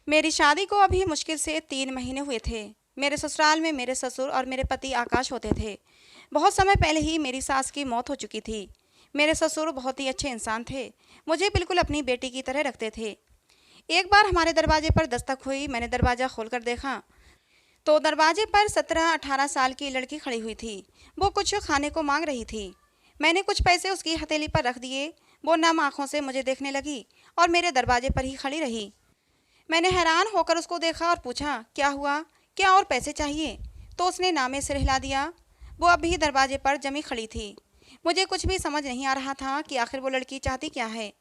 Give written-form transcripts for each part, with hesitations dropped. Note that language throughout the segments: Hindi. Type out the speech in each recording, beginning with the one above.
मेरी शादी को अभी मुश्किल से 3 महीने हुए थे। मेरे ससुराल में मेरे ससुर और मेरे पति आकाश होते थे। बहुत समय पहले ही मेरी सास की मौत हो चुकी थी। मेरे ससुर बहुत ही अच्छे इंसान थे, मुझे बिल्कुल अपनी बेटी की तरह रखते थे। एक बार हमारे दरवाजे पर दस्तक हुई। मैंने दरवाज़ा खोलकर देखा तो दरवाजे पर 17-18 साल की लड़की खड़ी हुई थी। वो कुछ खाने को मांग रही थी। मैंने कुछ पैसे उसकी हथेली पर रख दिए। वो नम आंखों से मुझे देखने लगी और मेरे दरवाजे पर ही खड़ी रही। मैंने हैरान होकर उसको देखा और पूछा, क्या हुआ, क्या और पैसे चाहिए? तो उसने नामे सिर हिला दिया। वो अब भी दरवाजे पर जमी खड़ी थी। मुझे कुछ भी समझ नहीं आ रहा था कि आखिर वो लड़की चाहती क्या है।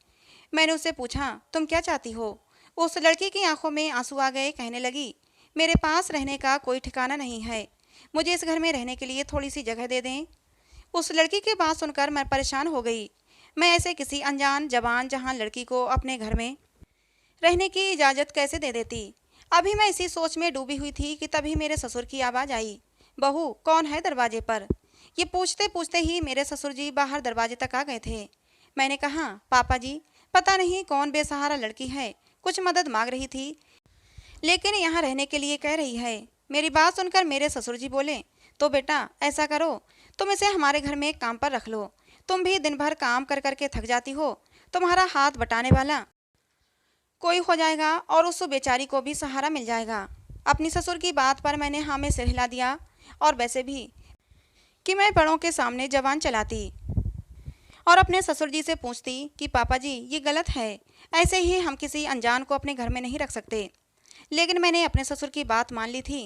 मैंने उससे पूछा, तुम क्या चाहती हो? उस लड़की की आंखों में आंसू आ गए। कहने लगी, मेरे पास रहने का कोई ठिकाना नहीं है, मुझे इस घर में रहने के लिए थोड़ी सी जगह दे दें। उस लड़की की बात सुनकर मैं परेशान हो गई। मैं ऐसे किसी अनजान जवान जहां लड़की को अपने घर में रहने की इजाज़त कैसे दे देती? अभी मैं इसी सोच में डूबी हुई थी कि तभी मेरे ससुर की आवाज़ आई, बहू कौन है दरवाजे पर? ये पूछते पूछते ही मेरे ससुर जी बाहर दरवाजे तक आ गए थे। मैंने कहा, पापा जी, पता नहीं कौन बेसहारा लड़की है, कुछ मदद मांग रही थी, लेकिन यहाँ रहने के लिए कह रही है। मेरी बात सुनकर मेरे ससुर जी बोले, तो बेटा ऐसा करो, तुम इसे हमारे घर में काम पर रख लो। तुम भी दिन भर काम कर करके थक जाती हो, तुम्हारा हाथ बटाने वाला कोई हो जाएगा और उस बेचारी को भी सहारा मिल जाएगा। अपनी ससुर की बात पर मैंने हाँ में सिर हिला दिया। और वैसे भी कि मैं बड़ों के सामने जबान चलाती और अपने ससुर जी से पूछती कि पापा जी ये गलत है, ऐसे ही हम किसी अनजान को अपने घर में नहीं रख सकते। लेकिन मैंने अपने ससुर की बात मान ली थी।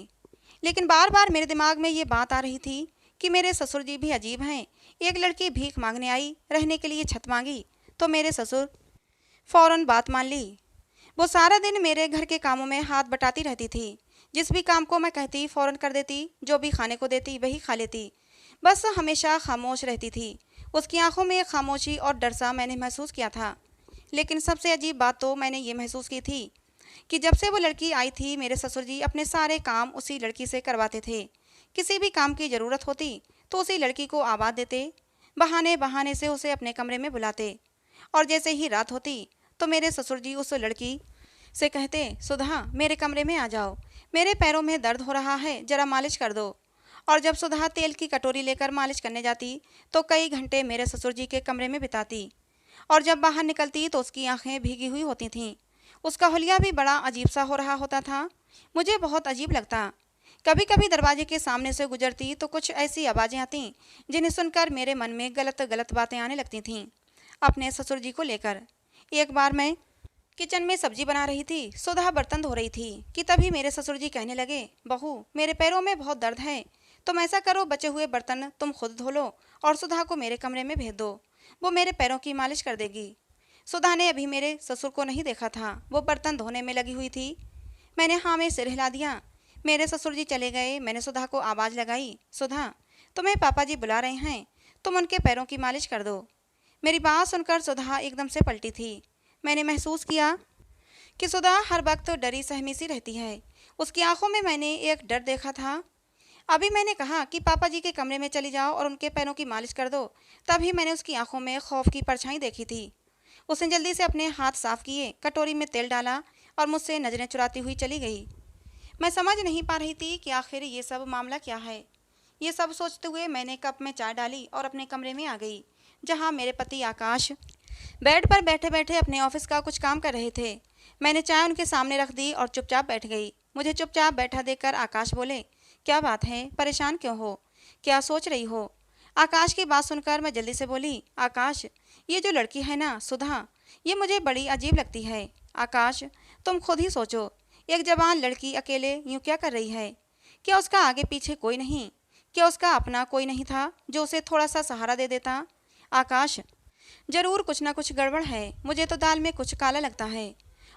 लेकिन बार बार मेरे दिमाग में ये बात आ रही थी कि मेरे ससुर जी भी अजीब हैं। एक लड़की भीख मांगने आई, रहने के लिए छत मांगी, तो मेरे ससुर फौरन बात मान ली। वो सारा दिन मेरे घर के कामों में हाथ बटाती रहती थी। जिस भी काम को मैं कहती फौरन कर देती, जो भी खाने को देती वही खा लेती। बस हमेशा खामोश रहती थी। उसकी आंखों में खामोशी और डर सा मैंने महसूस किया था। लेकिन सबसे अजीब बात तो मैंने ये महसूस की थी कि जब से वो लड़की आई थी, मेरे ससुर जी अपने सारे काम उसी लड़की से करवाते थे। किसी भी काम की ज़रूरत होती तो उसी लड़की को आवाज़ देते, बहाने बहाने से उसे अपने कमरे में बुलाते। और जैसे ही रात होती तो मेरे ससुर जी उस लड़की से कहते, सुधा मेरे कमरे में आ जाओ, मेरे पैरों में दर्द हो रहा है, जरा मालिश कर दो। और जब सुधा तेल की कटोरी लेकर मालिश करने जाती तो कई घंटे मेरे ससुर जी के कमरे में बिताती। और जब बाहर निकलती तो उसकी आंखें भीगी हुई होती थीं। उसका हुलिया भी बड़ा अजीब सा हो रहा होता था। मुझे बहुत अजीब लगता। कभी कभी दरवाजे के सामने से गुजरती तो कुछ ऐसी आवाज़ें आती जिन्हें सुनकर मेरे मन में गलत गलत बातें आने लगती थीं अपने ससुर जी को लेकर। एक बार मैं किचन में सब्जी बना रही थी, सुधा बर्तन धो रही थी कि तभी मेरे ससुर जी कहने लगे, बहू मेरे पैरों में बहुत दर्द है, तुम ऐसा करो बचे हुए बर्तन तुम खुद धो लो और सुधा को मेरे कमरे में भेज दो, वो मेरे पैरों की मालिश कर देगी। सुधा ने अभी मेरे ससुर को नहीं देखा था, वो बर्तन धोने में लगी हुई थी। मैंने हाँ में सिर हिला दिया। मेरे ससुर जी चले गए। मैंने सुधा को आवाज़ लगाई, सुधा तुम्हें पापा जी बुला रहे हैं, तुम उनके पैरों की मालिश कर दो। मेरी बात सुनकर सुधा एकदम से पलटी थी। मैंने महसूस किया कि सुधा हर वक्त डरी सहमी सी रहती है। उसकी आंखों में मैंने एक डर देखा था। अभी मैंने कहा कि पापा जी के कमरे में चली जाओ और उनके पैरों की मालिश कर दो, तभी मैंने उसकी आंखों में खौफ की परछाई देखी थी। उसने जल्दी से अपने हाथ साफ किए, कटोरी में तेल डाला और मुझसे नज़रें चुराती हुई चली गई। मैं समझ नहीं पा रही थी कि आखिर ये सब मामला क्या है। ये सब सोचते हुए मैंने कप में चाय डाली और अपने कमरे में आ गई, जहाँ मेरे पति आकाश बेड पर बैठे बैठे अपने ऑफिस का कुछ काम कर रहे थे। मैंने चाय उनके सामने रख दी और चुपचाप बैठ गई। मुझे चुपचाप बैठा देखकर आकाश बोले, क्या बात है, परेशान क्यों हो, क्या सोच रही हो? आकाश की बात सुनकर मैं जल्दी से बोली, आकाश ये जो लड़की है ना सुधा, ये मुझे बड़ी अजीब लगती है। आकाश तुम खुद ही सोचो, एक जवान लड़की अकेले यूँ क्या कर रही है? क्या उसका आगे पीछे कोई नहीं? क्या उसका अपना कोई नहीं था जो उसे थोड़ा सा सहारा दे देता? आकाश जरूर कुछ ना कुछ गड़बड़ है, मुझे तो दाल में कुछ काला लगता है।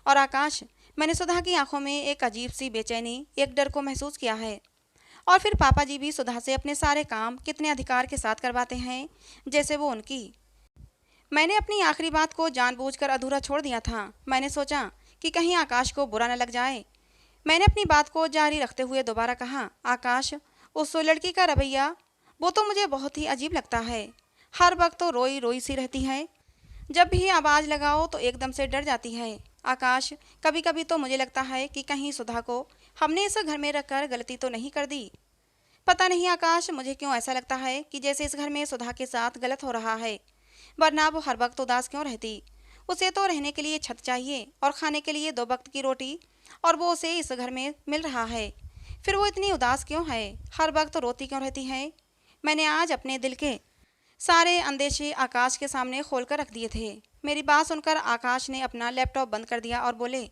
और आकाश मैंने सुधा की आंखों में एक अजीब सी बेचैनी, एक डर को महसूस किया है। और फिर पापा जी भी सुधा से अपने सारे काम कितने अधिकार के साथ करवाते हैं, जैसे वो उनकी। मैंने अपनी आखिरी बात को जानबूझकर अधूरा छोड़ दिया था। मैंने सोचा कि कहीं आकाश को बुरा न लग जाए। मैंने अपनी बात को जारी रखते हुए दोबारा कहा, आकाश उस लड़की का रवैया, वो तो मुझे बहुत ही अजीब लगता है। हर वक्त तो रोई रोई सी रहती है, जब भी आवाज़ लगाओ तो एकदम से डर जाती है। आकाश, कभी कभी तो मुझे लगता है कि कहीं सुधा को हमने इस घर में रखकर गलती तो नहीं कर दी। पता नहीं आकाश, मुझे क्यों ऐसा लगता है कि जैसे इस घर में सुधा के साथ गलत हो रहा है, वरना वो हर वक्त उदास क्यों रहती। उसे तो रहने के लिए छत चाहिए और खाने के लिए 2 वक्त की रोटी, और वो उसे इस घर में मिल रहा है। फिर वो इतनी उदास क्यों है, हर वक्त रोती क्यों रहती है। मैंने आज अपने दिल के सारे अंदेशे आकाश के सामने खोलकर रख दिए थे। मेरी बात सुनकर आकाश ने अपना लैपटॉप बंद कर दिया और बोले,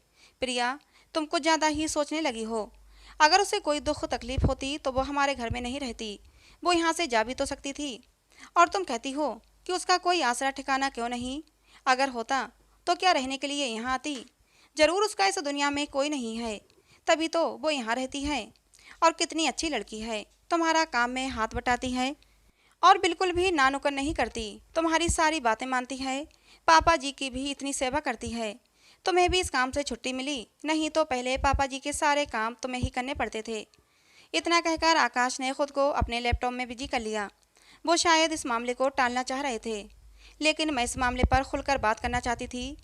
प्रिया, तुम कुछ ज़्यादा ही सोचने लगी हो। अगर उसे कोई दुख तकलीफ होती तो वो हमारे घर में नहीं रहती, वो यहाँ से जा भी तो सकती थी। और तुम कहती हो कि उसका कोई आसरा ठिकाना क्यों नहीं। अगर होता तो क्या रहने के लिए यहाँ आती। जरूर उसका इस दुनिया में कोई नहीं है, तभी तो वो यहाँ रहती है। और कितनी अच्छी लड़की है, तुम्हारा काम में हाथ बटाती है और बिल्कुल भी नानुकर नहीं करती, तुम्हारी सारी बातें मानती है, पापा जी की भी इतनी सेवा करती है। तुम्हें भी इस काम से छुट्टी मिली, नहीं तो पहले पापा जी के सारे काम तुम्हें ही करने पड़ते थे। इतना कहकर आकाश ने खुद को अपने लैपटॉप में बिजी कर लिया। वो शायद इस मामले को टालना चाह रहे थे, लेकिन मैं इस मामले पर खुलकर बात करना चाहती थी,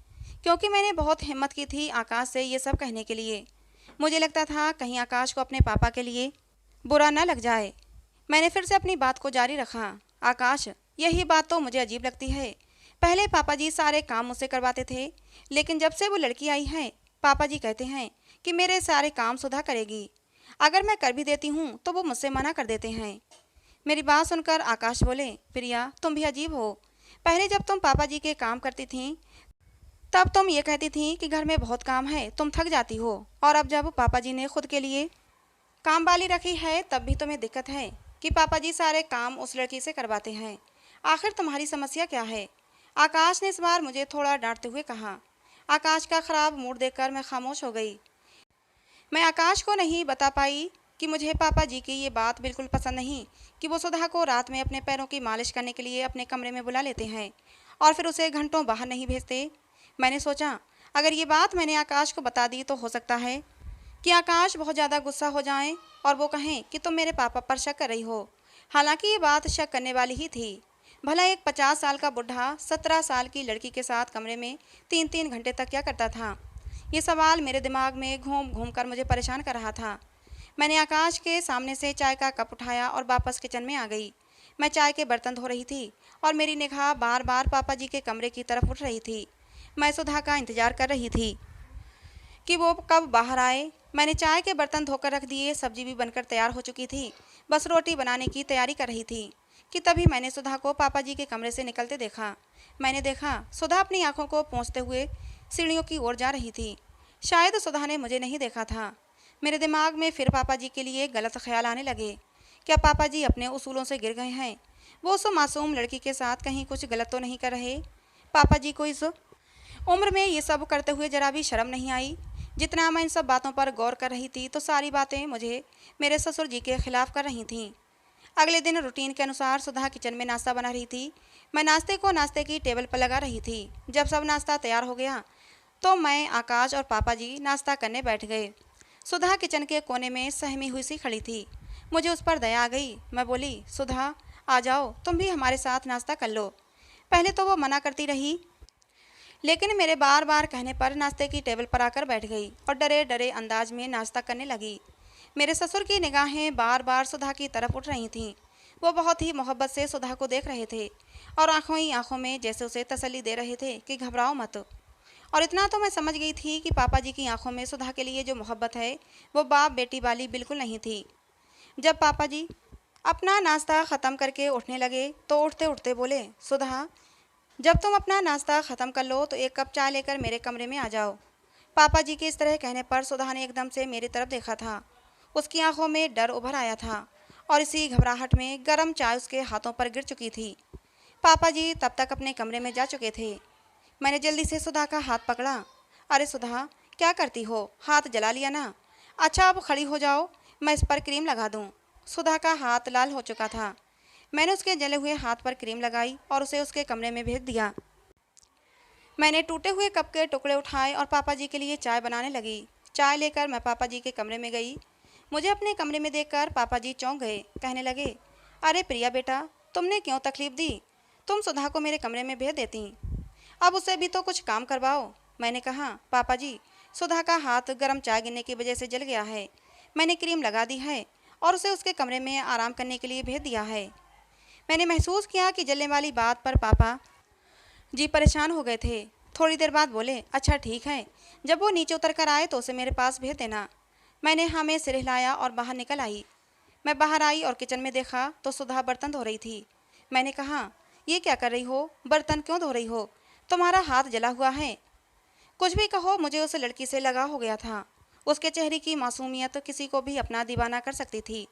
क्योंकि मैंने बहुत हिम्मत की थी आकाश से ये सब कहने के लिए। मुझे लगता था कहीं आकाश को अपने पापा के लिए बुरा न लग जाए। मैंने फिर से अपनी बात को जारी रखा, आकाश, यही बात तो मुझे अजीब लगती है। पहले पापा जी सारे काम मुझसे करवाते थे, लेकिन जब से वो लड़की आई है, पापा जी कहते हैं कि मेरे सारे काम सुधा करेगी। अगर मैं कर भी देती हूँ तो वो मुझसे मना कर देते हैं। मेरी बात सुनकर आकाश बोले, प्रिया, तुम भी अजीब हो। पहले जब तुम पापा जी के काम करती थी, तब तुम ये कहती थी कि घर में बहुत काम है, तुम थक जाती हो। और अब जब पापा जी ने खुद के लिए काम वाली रखी है, तब भी तुम्हें दिक्कत है कि पापा जी सारे काम उस लड़की से करवाते हैं। आखिर तुम्हारी समस्या क्या है। आकाश ने इस बार मुझे थोड़ा डांटते हुए कहा। आकाश का खराब मूड देखकर मैं खामोश हो गई। मैं आकाश को नहीं बता पाई कि मुझे पापा जी की ये बात बिल्कुल पसंद नहीं कि वो सुधा को रात में अपने पैरों की मालिश करने के लिए अपने कमरे में बुला लेते हैं और फिर उसे घंटों बाहर नहीं भेजते। मैंने सोचा, अगर ये बात मैंने आकाश को बता दी तो हो सकता है कि आकाश बहुत ज़्यादा गुस्सा हो जाएं और वो कहें कि तुम मेरे पापा पर शक कर रही हो। हालांकि ये बात शक करने वाली ही थी। भला एक 50 साल का बुढ़ा 17 साल की लड़की के साथ कमरे में 3-3 घंटे तक क्या करता था। ये सवाल मेरे दिमाग में घूम घूम कर मुझे परेशान कर रहा था। मैंने आकाश के सामने से चाय का कप उठाया और वापस किचन में आ गई। मैं चाय के बर्तन धो रही थी और मेरी निगाह बार बार पापा जी के कमरे की तरफ उठ रही थी। मैं सुधा का इंतजार कर रही थी कि वो कब बाहर आए। मैंने चाय के बर्तन धोकर रख दिए, सब्जी भी बनकर तैयार हो चुकी थी, बस रोटी बनाने की तैयारी कर रही थी कि तभी मैंने सुधा को पापा जी के कमरे से निकलते देखा। मैंने देखा सुधा अपनी आंखों को पोंछते हुए सीढ़ियों की ओर जा रही थी। शायद सुधा ने मुझे नहीं देखा था। मेरे दिमाग में फिर पापा जी के लिए गलत ख्याल आने लगे। क्या पापा जी अपने उसूलों से गिर गए हैं। वो उस मासूम लड़की के साथ कहीं कुछ गलत तो नहीं कर रहे। पापा जी को इस उम्र में ये सब करते हुए जरा भी शर्म नहीं आई। जितना मैं इन सब बातों पर गौर कर रही थी तो सारी बातें मुझे मेरे ससुर जी के खिलाफ कर रही थीं। अगले दिन रूटीन के अनुसार सुधा किचन में नाश्ता बना रही थी। मैं नाश्ते को नाश्ते की टेबल पर लगा रही थी। जब सब नाश्ता तैयार हो गया तो मैं, आकाश और पापा जी नाश्ता करने बैठ गए। सुधा किचन के कोने में सहमी हुई सी खड़ी थी। मुझे उस पर दया आ गई। मैं बोली, सुधा, आ जाओ, तुम भी हमारे साथ नाश्ता कर लो। पहले तो वो मना करती रही, लेकिन मेरे बार बार कहने पर नाश्ते की टेबल पर आकर बैठ गई और डरे डरे अंदाज में नाश्ता करने लगी। मेरे ससुर की निगाहें बार बार सुधा की तरफ उठ रही थीं। वो बहुत ही मोहब्बत से सुधा को देख रहे थे और आंखों ही आंखों में जैसे उसे तसल्ली दे रहे थे कि घबराओ मत। और इतना तो मैं समझ गई थी कि पापा जी की आंखों में सुधा के लिए जो मोहब्बत है वो बाप बेटी वाली बिल्कुल नहीं थी। जब पापा जी अपना नाश्ता ख़त्म करके उठने लगे तो उठते उठते बोले, सुधा, जब तुम अपना नाश्ता ख़त्म कर लो तो 1 कप चाय लेकर मेरे कमरे में आ जाओ। पापा जी के इस तरह कहने पर सुधा ने एकदम से मेरी तरफ देखा था। उसकी आंखों में डर उभर आया था और इसी घबराहट में गर्म चाय उसके हाथों पर गिर चुकी थी। पापा जी तब तक अपने कमरे में जा चुके थे। मैंने जल्दी से सुधा का हाथ पकड़ा। अरे सुधा, क्या करती हो, हाथ जला लिया ना। अच्छा, अब खड़ी हो जाओ, मैं इस पर क्रीम लगा दूँ। सुधा का हाथ लाल हो चुका था। मैंने उसके जले हुए हाथ पर क्रीम लगाई और उसे उसके कमरे में भेज दिया। मैंने टूटे हुए कप के टुकड़े उठाए और पापा जी के लिए चाय बनाने लगी। चाय लेकर मैं पापा जी के कमरे में गई। मुझे अपने कमरे में देखकर पापा जी चौंक गए। कहने लगे, अरे प्रिया बेटा, तुमने क्यों तकलीफ दी। तुम सुधा को मेरे कमरे में भेज देती, अब उसे भी तो कुछ काम करवाओ। मैंने कहा, पापा जी, सुधा का हाथ गर्म चाय गिरने की वजह से जल गया है। मैंने क्रीम लगा दी है और उसे उसके कमरे में आराम करने के लिए भेज दिया है। मैंने महसूस किया कि जलने वाली बात पर पापा जी परेशान हो गए थे। थोड़ी देर बाद बोले, अच्छा ठीक है, जब वो नीचे उतर कर आए तो उसे मेरे पास भेज देना। मैंने हाँ में सिर हिलाया और बाहर निकल आई। मैं बाहर आई और किचन में देखा तो सुधा बर्तन धो रही थी। मैंने कहा, ये क्या कर रही हो? बर्तन क्यों धो रही हो? तुम्हारा हाथ जला हुआ है। कुछ भी कहो, मुझे उस लड़की से लगा हो गया था। उसके चेहरे की मासूमियत किसी को भी अपना दीवाना कर सकती थी।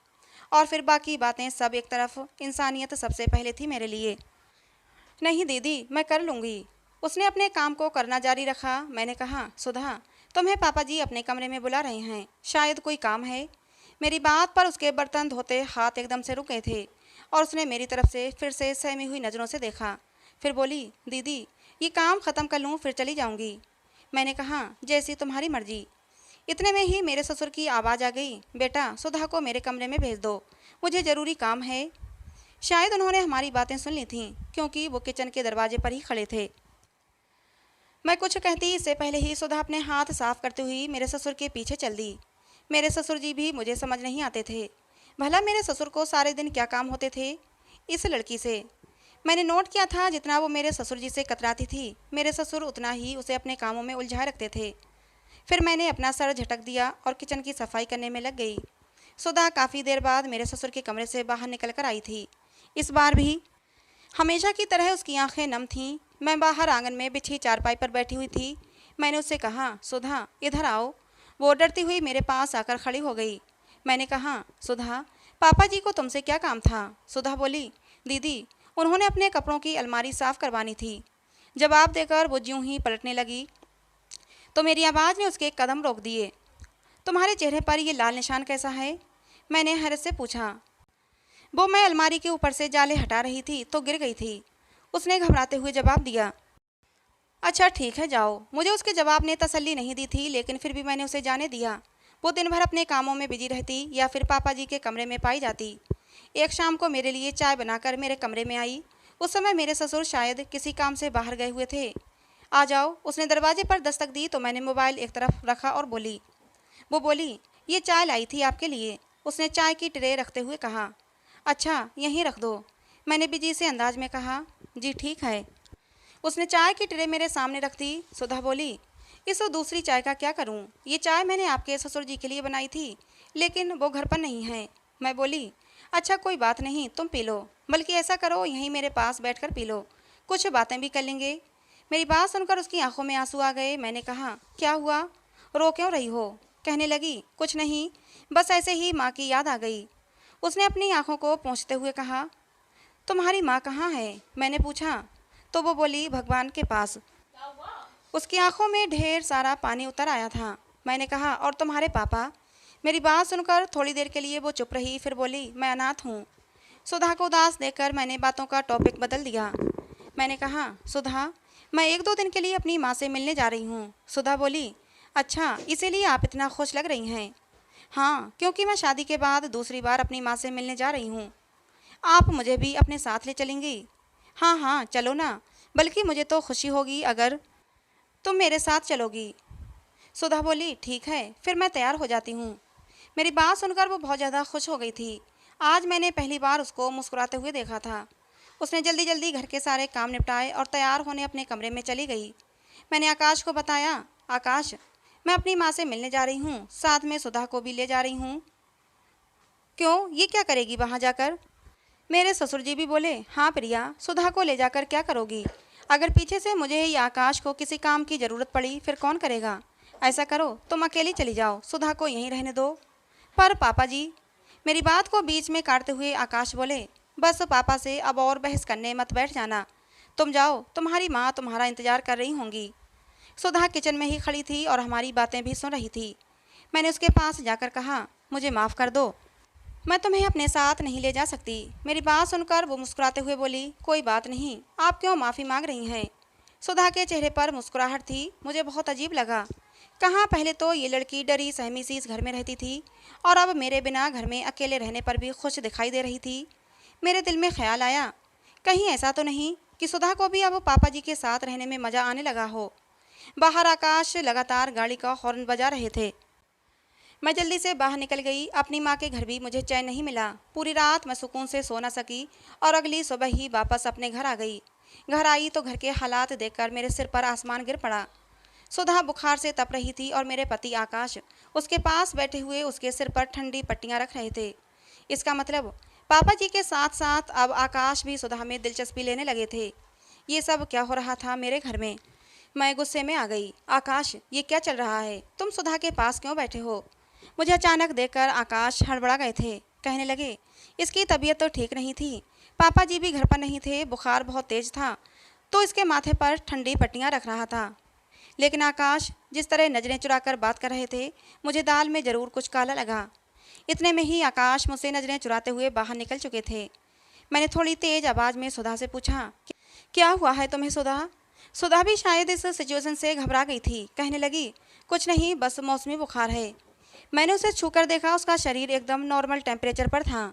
और फिर बाकी बातें सब एक तरफ, इंसानियत सबसे पहले थी मेरे लिए। नहीं दीदी, मैं कर लूँगी। उसने अपने काम को करना जारी रखा। मैंने कहा, सुधा, तुम्हें पापा जी अपने कमरे में बुला रहे हैं, शायद कोई काम है। मेरी बात पर उसके बर्तन धोते हाथ एकदम से रुके थे और उसने मेरी तरफ से फिर से सहमी हुई नज़रों से देखा। फिर बोली, दीदी, ये काम ख़त्म कर लूँ फिर चली जाऊँगी। मैंने कहा, जैसी तुम्हारी मर्जी। इतने में ही मेरे ससुर की आवाज़ आ गई, बेटा, सुधा को मेरे कमरे में भेज दो, मुझे ज़रूरी काम है। शायद उन्होंने हमारी बातें सुन ली थीं, क्योंकि वो किचन के दरवाजे पर ही खड़े थे। मैं कुछ कहती इससे पहले ही सुधा अपने हाथ साफ करते हुई मेरे ससुर के पीछे चल दी। मेरे ससुर जी भी मुझे समझ नहीं आते थे। भला मेरे ससुर को सारे दिन क्या काम होते थे इस लड़की से? मैंने नोट किया था, जितना वो मेरे ससुर जी से कतराती थी, मेरे ससुर उतना ही उसे अपने कामों में उलझाए रखते थे। फिर मैंने अपना सर झटक दिया और किचन की सफाई करने में लग गई। सुधा काफ़ी देर बाद मेरे ससुर के कमरे से बाहर निकल कर आई थी। इस बार भी हमेशा की तरह उसकी आंखें नम थीं। मैं बाहर आंगन में बिछी चारपाई पर बैठी हुई थी। मैंने उससे कहा, सुधा, इधर आओ। वो डरती हुई मेरे पास आकर खड़ी हो गई। मैंने कहा, सुधा, पापा जी को तुमसे क्या काम था? सुधा बोली, दीदी, उन्होंने अपने कपड़ों की अलमारी साफ करवानी थी। जवाब देकर वो ज्यों ही पलटने लगी तो मेरी आवाज़ ने उसके कदम रोक दिए। तुम्हारे चेहरे पर ये लाल निशान कैसा है? मैंने हैरत से पूछा। वो मैं अलमारी के ऊपर से जाले हटा रही थी तो गिर गई थी, उसने घबराते हुए जवाब दिया। अच्छा ठीक है, जाओ। मुझे उसके जवाब ने तसल्ली नहीं दी थी, लेकिन फिर भी मैंने उसे जाने दिया। वो दिन भर अपने कामों में बिजी रहती या फिर पापा जी के कमरे में पाई जाती। एक शाम को मेरे लिए चाय बनाकर मेरे कमरे में आई। उस समय मेरे ससुर शायद किसी काम से बाहर गए हुए थे। आ जाओ। उसने दरवाजे पर दस्तक दी तो मैंने मोबाइल एक तरफ रखा और बोली। वो बोली, ये चाय लाई थी आपके लिए। उसने चाय की ट्रे रखते हुए कहा। अच्छा, यहीं रख दो। मैंने बिजी से अंदाज में कहा। जी ठीक है। उसने चाय की ट्रे मेरे सामने रख दी। सुधा बोली, इस दूसरी चाय का क्या करूं? ये चाय मैंने आपके ससुर जी के लिए बनाई थी, लेकिन वो घर पर नहीं है। मैं बोली, अच्छा कोई बात नहीं, तुम पी लो। बल्कि ऐसा करो, यहीं मेरे पास बैठकर पी लो, कुछ बातें भी कर लेंगे। मेरी बात सुनकर उसकी आंखों में आंसू आ गए। मैंने कहा, क्या हुआ? रो क्यों रही हो? कहने लगी, कुछ नहीं, बस ऐसे ही माँ की याद आ गई। उसने अपनी आंखों को पोंछते हुए कहा, तुम्हारी माँ कहाँ है? मैंने पूछा तो वो बोली, भगवान के पास। उसकी आंखों में ढेर सारा पानी उतर आया था। मैंने कहा, और तुम्हारे पापा? मेरी बात सुनकर थोड़ी देर के लिए वो चुप रही, फिर बोली, मैं अनाथ हूँ। सुधा को उदास देखकर मैंने बातों का टॉपिक बदल दिया। मैंने कहा, सुधा, मैं 1-2 दिन के लिए अपनी माँ से मिलने जा रही हूँ। सुधा बोली, अच्छा, इसीलिए आप इतना खुश लग रही हैं? हाँ, क्योंकि मैं शादी के बाद दूसरी बार अपनी माँ से मिलने जा रही हूँ। आप मुझे भी अपने साथ ले चलेंगी? हाँ हाँ, चलो ना। बल्कि मुझे तो खुशी होगी अगर तुम मेरे साथ चलोगी। सुधा बोली, ठीक है, फिर मैं तैयार हो जाती हूँ। मेरी बात सुनकर वो बहुत ज़्यादा खुश हो गई थी। आज मैंने पहली बार उसको मुस्कुराते हुए देखा था। उसने जल्दी जल्दी घर के सारे काम निपटाए और तैयार होने अपने कमरे में चली गई। मैंने आकाश को बताया, आकाश, मैं अपनी माँ से मिलने जा रही हूँ, साथ में सुधा को भी ले जा रही हूँ। क्यों, ये क्या करेगी वहाँ जाकर? मेरे ससुर जी भी बोले, हाँ प्रिया, सुधा को ले जाकर क्या करोगी? अगर पीछे से मुझे या आकाश को किसी काम की ज़रूरत पड़ी फिर कौन करेगा? ऐसा करो, तुम अकेली चली जाओ, सुधा को यहीं रहने दो। पर पापा जी, मेरी बात को बीच में काटते हुए आकाश बोले, बस पापा से अब और बहस करने मत बैठ जाना। तुम जाओ, तुम्हारी माँ तुम्हारा इंतजार कर रही होंगी। सुधा किचन में ही खड़ी थी और हमारी बातें भी सुन रही थी। मैंने उसके पास जाकर कहा, मुझे माफ़ कर दो, मैं तुम्हें अपने साथ नहीं ले जा सकती। मेरी बात सुनकर वो मुस्कुराते हुए बोली, कोई बात नहीं, आप क्यों माफ़ी मांग रही हैं? सुधा के चेहरे पर मुस्कुराहट थी। मुझे बहुत अजीब लगा। कहाँ पहले तो ये लड़की डरी सहमी सी इस घर में रहती थी और अब मेरे बिना घर में अकेले रहने पर भी खुश दिखाई दे रही थी। मेरे दिल में ख्याल आया, कहीं ऐसा तो नहीं कि सुधा को भी अब पापा जी के साथ रहने में मज़ा आने लगा हो। बाहर आकाश लगातार गाड़ी का हॉर्न बजा रहे थे। मैं जल्दी से बाहर निकल गई। अपनी माँ के घर भी मुझे चैन नहीं मिला। पूरी रात मैं सुकून से सो न सकी और अगली सुबह ही वापस अपने घर आ गई। घर आई तो घर के हालात देखकर मेरे सिर पर आसमान गिर पड़ा। सुधा बुखार से तप रही थी और मेरे पति आकाश उसके पास बैठे हुए उसके सिर पर ठंडी पट्टियां रख रहे थे। इसका मतलब पापा जी के साथ साथ अब आकाश भी सुधा में दिलचस्पी लेने लगे थे। ये सब क्या हो रहा था मेरे घर में? मैं गुस्से में आ गई। आकाश, ये क्या चल रहा है? तुम सुधा के पास क्यों बैठे हो? मुझे अचानक देखकर आकाश हड़बड़ा गए थे। कहने लगे, इसकी तबीयत तो ठीक नहीं थी, पापा जी भी घर पर नहीं थे, बुखार बहुत तेज था तो इसके माथे पर ठंडी पट्टियां रख रहा था। लेकिन आकाश जिस तरह नजरें चुराकर बात कर रहे थे, मुझे दाल में जरूर कुछ काला लगा। इतने में ही आकाश मुझसे नजरें चुराते हुए बाहर निकल चुके थे। मैंने थोड़ी तेज आवाज में सुधा से पूछा, क्या हुआ है तुम्हें सुधा? सुधा भी शायद इस सिचुएशन से घबरा गई थी। कहने लगी, कुछ नहीं, बस मौसमी बुखार है। मैंने उसे छूकर देखा, उसका शरीर एकदम नॉर्मल टेम्परेचर पर था।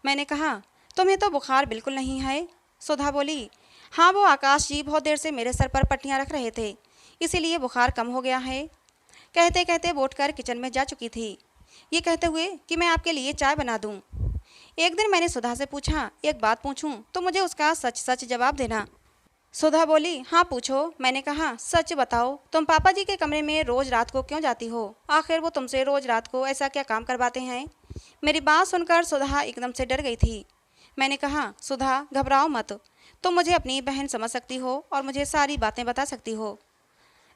मैंने कहा, तुम्हें तो बुखार बिल्कुल नहीं है। सुधा बोली, हाँ, वो आकाश जी बहुत देर से मेरे सर पर पट्टियाँ रख रहे थे, इसीलिए बुखार कम हो गया है। कहते कहते वो उठकर किचन में जा चुकी थी, ये कहते हुए कि मैं आपके लिए चाय बना दूँ। एक दिन मैंने सुधा से पूछा, एक बात पूछूं तो मुझे उसका सच सच जवाब देना। सुधा बोली, हाँ पूछो। मैंने कहा, सच बताओ, तुम पापा जी के कमरे में रोज रात को क्यों जाती हो? आखिर वो तुमसे रोज रात को ऐसा क्या काम करवाते हैं? मेरी बात सुनकर सुधा एकदम से डर गई थी। मैंने कहा, सुधा घबराओ मत, तुम मुझे अपनी बहन समझ सकती हो और मुझे सारी बातें बता सकती हो।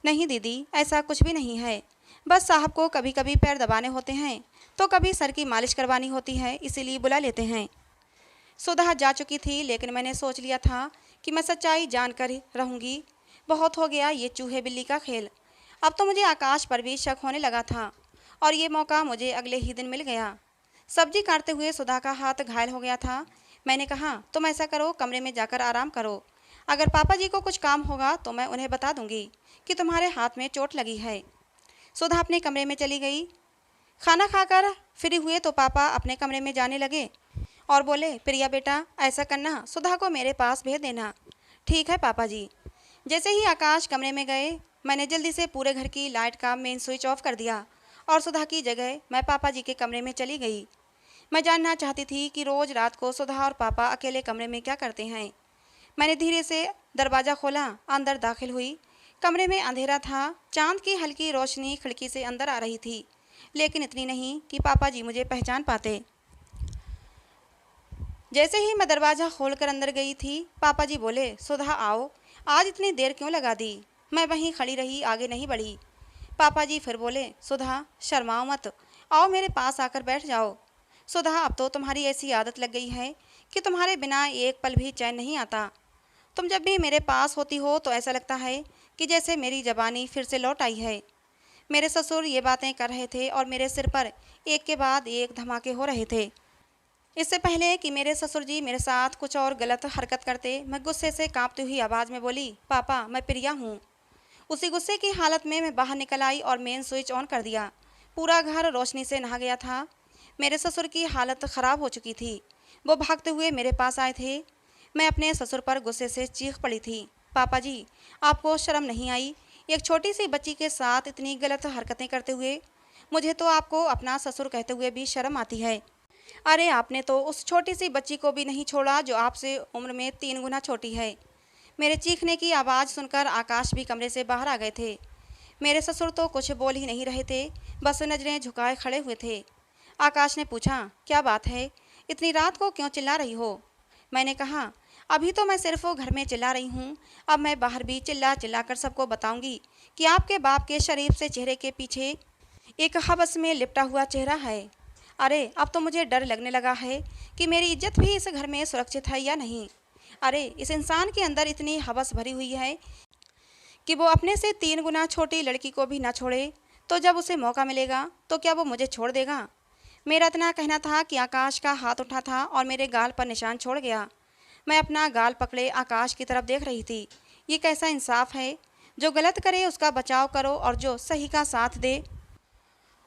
नहीं दीदी, ऐसा कुछ भी नहीं है, बस साहब को कभी कभी पैर दबाने होते हैं तो कभी सर की मालिश करवानी होती है, इसीलिए बुला लेते हैं। सुधा जा चुकी थी, लेकिन मैंने सोच लिया था कि मैं सच्चाई जानकर ही रहूंगी। बहुत हो गया ये चूहे बिल्ली का खेल। अब तो मुझे आकाश पर भी शक होने लगा था और ये मौका मुझे अगले ही दिन मिल गया। सब्जी काटते हुए सुधा का हाथ घायल हो गया था। मैंने कहा, तुम ऐसा करो, कमरे में जाकर आराम करो। अगर पापा जी को कुछ काम होगा तो मैं उन्हें बता दूंगी कि तुम्हारे हाथ में चोट लगी है। सुधा अपने कमरे में चली गई। खाना खाकर फ्री हुए तो पापा अपने कमरे में जाने लगे और बोले, प्रिया बेटा, ऐसा करना, सुधा को मेरे पास भेज देना। ठीक है पापा जी। जैसे ही आकाश कमरे में गए, मैंने जल्दी से पूरे घर की लाइट का मेन स्विच ऑफ कर दिया और सुधा की जगह मैं पापा जी के कमरे में चली गई। मैं जानना चाहती थी कि रोज रात को सुधा और पापा अकेले कमरे में क्या करते हैं। मैंने धीरे से दरवाज़ा खोला, अंदर दाखिल हुई। कमरे में अंधेरा था, चांद की हल्की रोशनी खिड़की से अंदर आ रही थी, लेकिन इतनी नहीं कि पापा जी मुझे पहचान पाते। जैसे ही मैं दरवाज़ा खोलकर अंदर गई थी, पापा जी बोले, सुधा आओ, आज इतनी देर क्यों लगा दी? मैं वहीं खड़ी रही, आगे नहीं बढ़ी। पापा जी फिर बोले, सुधा शर्माओ मत, आओ मेरे पास आकर बैठ जाओ। सुधा, अब तो तुम्हारी ऐसी आदत लग गई है कि तुम्हारे बिना एक पल भी चैन नहीं आता। तुम जब भी मेरे पास होती हो तो ऐसा लगता है कि जैसे मेरी जवानी फिर से लौट आई है। मेरे ससुर ये बातें कर रहे थे और मेरे सिर पर एक के बाद एक धमाके हो रहे थे। इससे पहले कि मेरे ससुर जी मेरे साथ कुछ और गलत हरकत करते, मैं गुस्से से कांपती हुई आवाज़ में बोली, पापा मैं प्रिया हूँ। उसी गुस्से की हालत में मैं बाहर निकल आई और मेन स्विच ऑन कर दिया। पूरा घर रोशनी से नहा गया था। मेरे ससुर की हालत ख़राब हो चुकी थी। वो भागते हुए मेरे पास आए थे। मैं अपने ससुर पर गुस्से से चीख पड़ी थी, पापा जी आपको शर्म नहीं आई एक छोटी सी बच्ची के साथ इतनी गलत हरकतें करते हुए? मुझे तो आपको अपना ससुर कहते हुए भी शर्म आती है। अरे आपने तो उस छोटी सी बच्ची को भी नहीं छोड़ा जो आपसे उम्र में 3 गुना छोटी है। मेरे चीखने की आवाज़ सुनकर आकाश भी कमरे से बाहर आ गए थे। मेरे ससुर तो कुछ बोल ही नहीं रहे थे, बस नजरें झुकाए खड़े हुए थे। आकाश ने पूछा, क्या बात है, इतनी रात को क्यों चिल्ला रही हो? मैंने कहा, अभी तो मैं सिर्फ घर में चिल्ला रही हूँ, अब मैं बाहर भी चिल्ला चिल्ला कर सबको बताऊंगी कि आपके बाप के शरीफ से चेहरे के पीछे एक हवस में लिपटा हुआ चेहरा है। अरे अब तो मुझे डर लगने लगा है कि मेरी इज्जत भी इस घर में सुरक्षित है या नहीं। अरे इस इंसान के अंदर इतनी हवस भरी हुई है कि वो अपने से 3 गुना छोटी लड़की को भी ना छोड़े, तो जब उसे मौका मिलेगा तो क्या वो मुझे छोड़ देगा? मेरा इतना कहना था कि आकाश का हाथ उठा था और मेरे गाल पर निशान छोड़ गया। मैं अपना गाल पकड़े आकाश की तरफ देख रही थी। ये कैसा इंसाफ है, जो गलत करे उसका बचाव करो और जो सही का साथ दे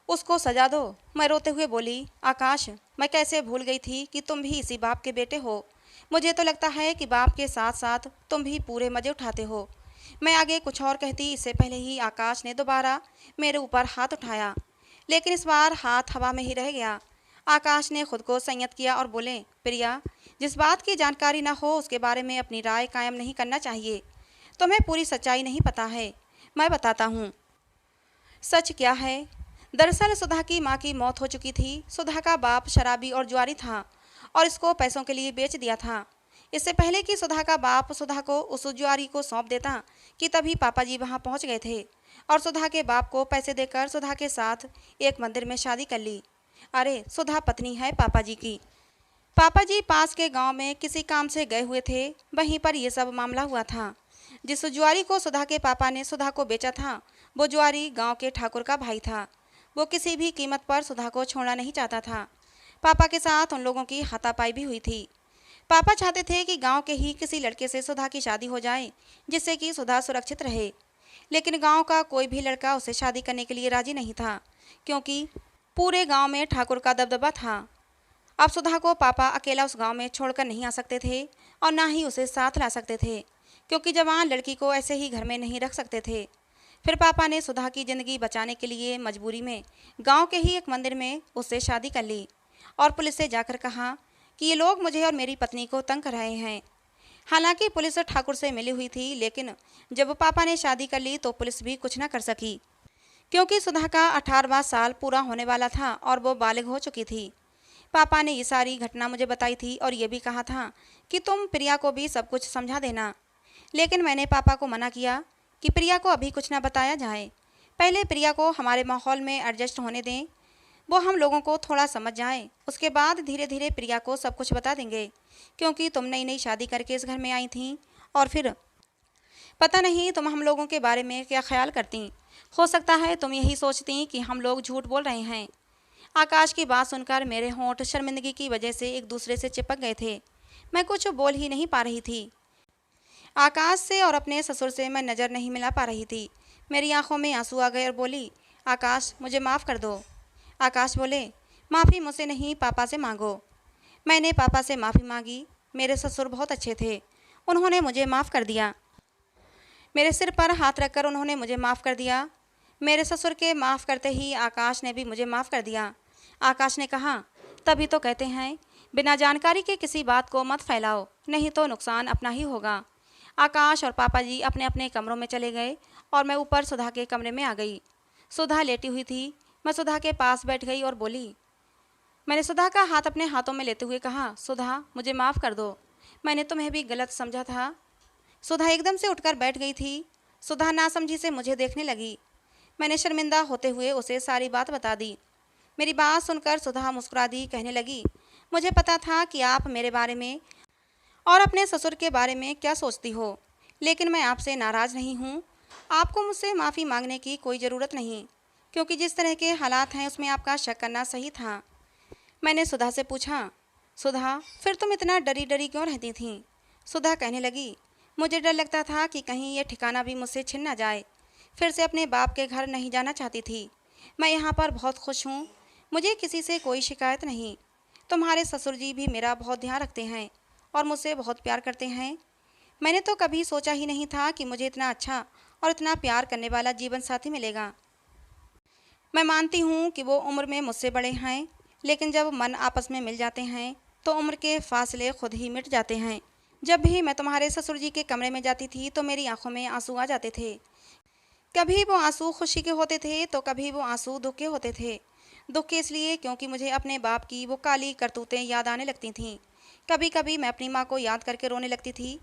उसको सजा दो। मैं रोते हुए बोली, आकाश मैं कैसे भूल गई थी कि तुम भी इसी बाप के बेटे हो। मुझे तो लगता है कि बाप के साथ साथ तुम भी पूरे मज़े उठाते हो। मैं आगे कुछ और कहती इससे पहले ही आकाश ने दोबारा मेरे ऊपर हाथ उठाया, लेकिन इस बार हाथ हवा में ही रह गया। आकाश ने खुद को संयत किया और बोले, प्रिया, जिस बात की जानकारी ना हो उसके बारे में अपनी राय कायम नहीं करना चाहिए। तुम्हें पूरी सच्चाई नहीं पता है, मैं बताता हूँ। सच क्या है? दरअसल सुधा की माँ की मौत हो चुकी थी। सुधा का बाप शराबी और जुआरी था और इसको पैसों के लिए बेच दिया था। इससे पहले कि सुधा का बाप सुधा को उस जुआरी को सौंप देता कि तभी पापा जी वहाँ पहुँच गए थे और सुधा के बाप को पैसे देकर सुधा के साथ एक मंदिर में शादी कर ली। अरे, सुधा पत्नी है पापा जी की। पापा जी पास के गांव में किसी काम से गए हुए थे, वहीं पर यह सब मामला हुआ था। जिस जुआरी को सुधा के पापा ने सुधा को बेचा था, वो जुआरी गांव के ठाकुर का भाई था। वो किसी भी कीमत पर सुधा को छोड़ना नहीं चाहता था। पापा के साथ उन लोगों की हाथापाई भी हुई थी। पापा चाहते थे कि गांव के ही किसी लड़के से सुधा की शादी हो जाए, जिससे कि सुधा सुरक्षित रहे। लेकिन गांव का कोई भी लड़का उसे शादी करने के लिए राजी नहीं था, क्योंकि पूरे गांव में ठाकुर का दबदबा था। अब सुधा को पापा अकेला उस गांव में छोड़कर नहीं आ सकते थे और ना ही उसे साथ ला सकते थे, क्योंकि जवान लड़की को ऐसे ही घर में नहीं रख सकते थे। फिर पापा ने सुधा की ज़िंदगी बचाने के लिए मजबूरी में गांव के ही एक मंदिर में उससे शादी कर ली और पुलिस से जाकर कहा कि ये लोग मुझे और मेरी पत्नी को तंग कर रहे हैं। हालांकि पुलिस ठाकुर से मिली हुई थी, लेकिन जब पापा ने शादी कर ली तो पुलिस भी कुछ न कर सकी, क्योंकि सुधा का 18वां साल पूरा होने वाला था और वो बालिग हो चुकी थी। पापा ने ये सारी घटना मुझे बताई थी और ये भी कहा था कि तुम प्रिया को भी सब कुछ समझा देना। लेकिन मैंने पापा को मना किया कि प्रिया को अभी कुछ ना बताया जाए, पहले प्रिया को हमारे माहौल में एडजस्ट होने दें, वो हम लोगों को थोड़ा समझ जाए, उसके बाद धीरे धीरे प्रिया को सब कुछ बता देंगे। क्योंकि तुम नई नई शादी करके इस घर में आई थी और फिर पता नहीं तुम हम लोगों के बारे में क्या ख्याल करती। हो सकता है तुम यही सोचती कि हम लोग झूठ बोल रहे हैं। आकाश की बात सुनकर मेरे होंठ शर्मिंदगी की वजह से एक दूसरे से चिपक गए थे। मैं कुछ बोल ही नहीं पा रही थी। आकाश से और अपने ससुर से मैं नज़र नहीं मिला पा रही थी। मेरी आंखों में आंसू आ गए और बोली, आकाश, मुझे माफ़ कर दो। आकाश बोले, माफ़ी मुझसे नहीं, पापा से मांगो। मैंने पापा से माफ़ी मांगी। मेरे ससुर बहुत अच्छे थे, उन्होंने मुझे माफ़ कर दिया। मेरे सिर पर हाथ रखकर उन्होंने मुझे माफ़ कर दिया। मेरे ससुर के माफ़ करते ही आकाश ने भी मुझे माफ़ कर दिया। आकाश ने कहा, तभी तो कहते हैं बिना जानकारी के किसी बात को मत फैलाओ, नहीं तो नुकसान अपना ही होगा। आकाश और पापा जी अपने अपने कमरों में चले गए और मैं ऊपर सुधा के कमरे में आ गई। सुधा लेटी हुई थी। मैं सुधा के पास बैठ गई और बोली, मैंने सुधा का हाथ अपने हाथों में लेते हुए कहा, सुधा, मुझे माफ़ कर दो, मैंने तुम्हें भी गलत समझा था। सुधा एकदम से उठकर बैठ गई थी। सुधा नासमझी से मुझे देखने लगी। मैंने शर्मिंदा होते हुए उसे सारी बात बता दी। मेरी बात सुनकर सुधा मुस्कुरा दी, कहने लगी, मुझे पता था कि आप मेरे बारे में और अपने ससुर के बारे में क्या सोचती हो, लेकिन मैं आपसे नाराज़ नहीं हूँ। आपको मुझसे माफ़ी मांगने की कोई ज़रूरत नहीं, क्योंकि जिस तरह के हालात हैं उसमें आपका शक करना सही था। मैंने सुधा से पूछा, सुधा, फिर तुम इतना डरी डरी क्यों रहती थीं? सुधा कहने लगी, मुझे डर लगता था कि कहीं ये ठिकाना भी मुझसे छिन ना जाए। फिर से अपने बाप के घर नहीं जाना चाहती थी। मैं यहाँ पर बहुत खुश हूँ, मुझे किसी से कोई शिकायत नहीं। तुम्हारे ससुर जी भी मेरा बहुत ध्यान रखते हैं और मुझसे बहुत प्यार करते हैं। मैंने तो कभी सोचा ही नहीं था कि मुझे इतना अच्छा और इतना प्यार करने वाला जीवन साथी मिलेगा। मैं मानती हूँ कि वो उम्र में मुझसे बड़े हैं, लेकिन जब मन आपस में मिल जाते हैं तो उम्र के फासले खुद ही मिट जाते हैं। जब भी मैं तुम्हारे ससुर जी के कमरे में जाती थी तो मेरी आंखों में आंसू आ जाते थे। कभी वो आंसू खुशी के होते थे तो कभी वो आंसू दुख के होते थे। दुख के इसलिए क्योंकि मुझे अपने बाप की वो काली करतूतें याद आने लगती थीं। कभी कभी मैं अपनी माँ को याद करके रोने लगती थी।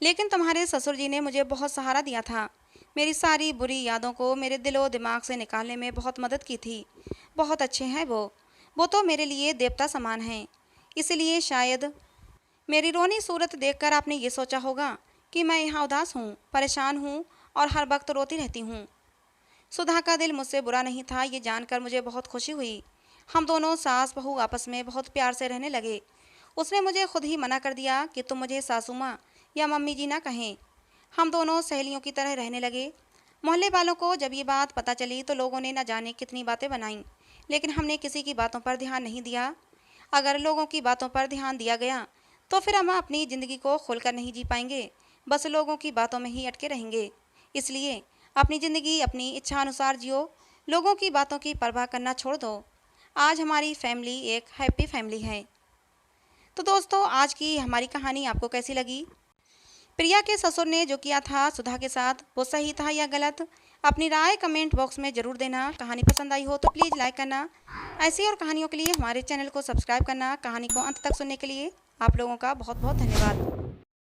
लेकिन तुम्हारे ससुर जी ने मुझे बहुत सहारा दिया था। मेरी सारी बुरी यादों को मेरे दिलो दिमाग से निकालने में बहुत मदद की थी। बहुत अच्छे हैं वो तो मेरे लिए देवता समान हैं। इसलिए शायद मेरी रोनी सूरत देखकर आपने ये सोचा होगा कि मैं यहाँ उदास हूँ, परेशान हूँ और हर वक्त रोती रहती हूँ। सुधा का दिल मुझसे बुरा नहीं था, ये जानकर मुझे बहुत खुशी हुई। हम दोनों सास बहू आपस में बहुत प्यार से रहने लगे। उसने मुझे खुद ही मना कर दिया कि तुम मुझे सासू माँ या मम्मी जी ना कहें। हम दोनों सहेलियों की तरह रहने लगे। मोहल्ले वालों को जब ये बात पता चली तो लोगों ने न जाने कितनी बातें बनाईं, लेकिन हमने किसी की बातों पर ध्यान नहीं दिया। अगर लोगों की बातों पर ध्यान दिया गया तो फिर हम अपनी ज़िंदगी को खोलकर नहीं जी पाएंगे। बस लोगों की बातों में ही अटके रहेंगे। इसलिए अपनी ज़िंदगी अपनी इच्छा अनुसार जियो, लोगों की बातों की परवाह करना छोड़ दो। आज हमारी फैमिली एक हैप्पी फैमिली है। तो दोस्तों, आज की हमारी कहानी आपको कैसी लगी? प्रिया के ससुर ने जो किया था सुधा के साथ, वो सही था या गलत? अपनी राय कमेंट बॉक्स में ज़रूर देना। कहानी पसंद आई हो तो प्लीज़ लाइक करना। ऐसी और कहानियों के लिए हमारे चैनल को सब्सक्राइब करना। कहानी को अंत तक सुनने के लिए आप लोगों का बहुत बहुत धन्यवाद।